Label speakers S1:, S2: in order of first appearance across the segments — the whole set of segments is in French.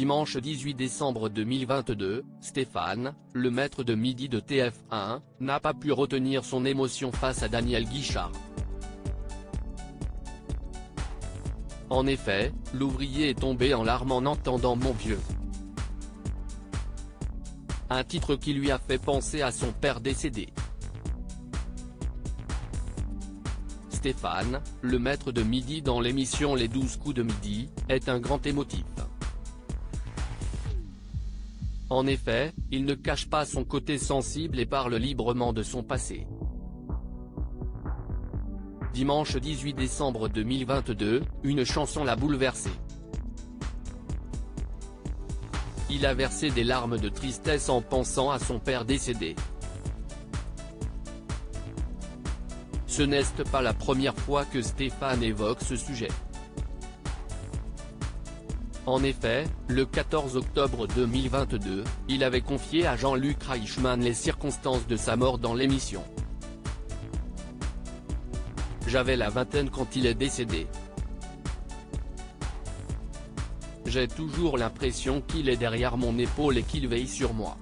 S1: Dimanche 18 décembre 2022, Stéphane, le maître de midi de TF1, n'a pas pu retenir son émotion face à Daniel Guichard. En effet, l'ouvrier est tombé en larmes en entendant Mon vieux. Un titre qui lui a fait penser à son père décédé. Stéphane, le maître de midi dans l'émission Les 12 coups de midi, est un grand émotif. En effet, il ne cache pas son côté sensible et parle librement de son passé. Dimanche 18 décembre 2022, une chanson l'a bouleversé. Il a versé des larmes de tristesse en pensant à son père décédé. Ce n'est pas la première fois que Stéphane évoque ce sujet. En effet, le 14 octobre 2022, il avait confié à Jean-Luc Reichmann les circonstances de sa mort dans l'émission. J'avais la vingtaine quand il est décédé. J'ai toujours l'impression qu'il est derrière mon épaule et qu'il veille sur moi.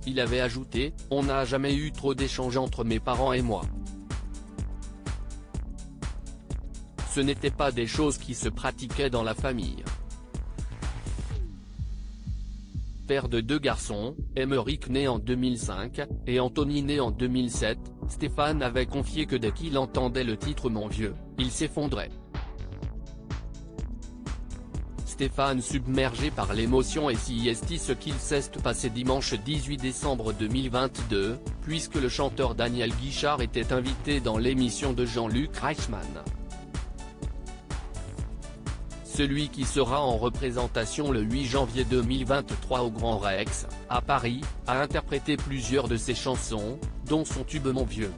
S1: Il avait ajouté, on n'a jamais eu trop d'échanges entre mes parents et moi. Ce n'étaient pas des choses qui se pratiquaient dans la famille. Père de 2 garçons, Émeric né en 2005, et Anthony né en 2007, Stéphane avait confié que dès qu'il entendait le titre Mon vieux, il s'effondrait. Stéphane submergé par l'émotion et si est ce qu'il s'est passé dimanche 18 décembre 2022, puisque le chanteur Daniel Guichard était invité dans l'émission de Jean-Luc Reichmann. Celui qui sera en représentation le 8 janvier 2023 au Grand Rex, à Paris, a interprété plusieurs de ses chansons, dont son tube Mon vieux.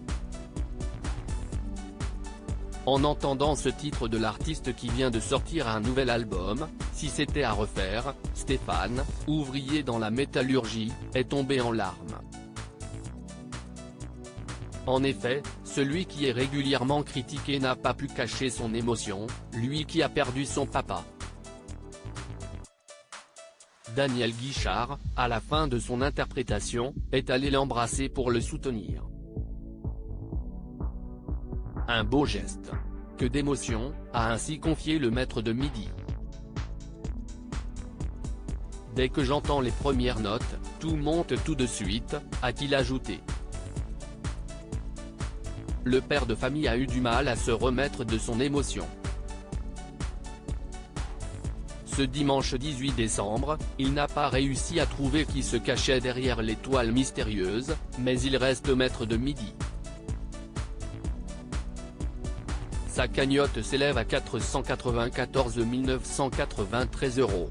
S1: En entendant ce titre de l'artiste qui vient de sortir un nouvel album, Si c'était à refaire, Stéphane, ouvrier dans la métallurgie, est tombé en larmes. En effet, celui qui est régulièrement critiqué n'a pas pu cacher son émotion, lui qui a perdu son papa. Daniel Guichard, à la fin de son interprétation, est allé l'embrasser pour le soutenir. Un beau geste. Que d'émotion, a ainsi confié le maître de midi. Dès que j'entends les premières notes, tout monte tout de suite, a-t-il ajouté. Le père de famille a eu du mal à se remettre de son émotion. Ce dimanche 18 décembre, il n'a pas réussi à trouver qui se cachait derrière l'étoile mystérieuse, mais il reste maître de midi. Sa cagnotte s'élève à 494 993 €.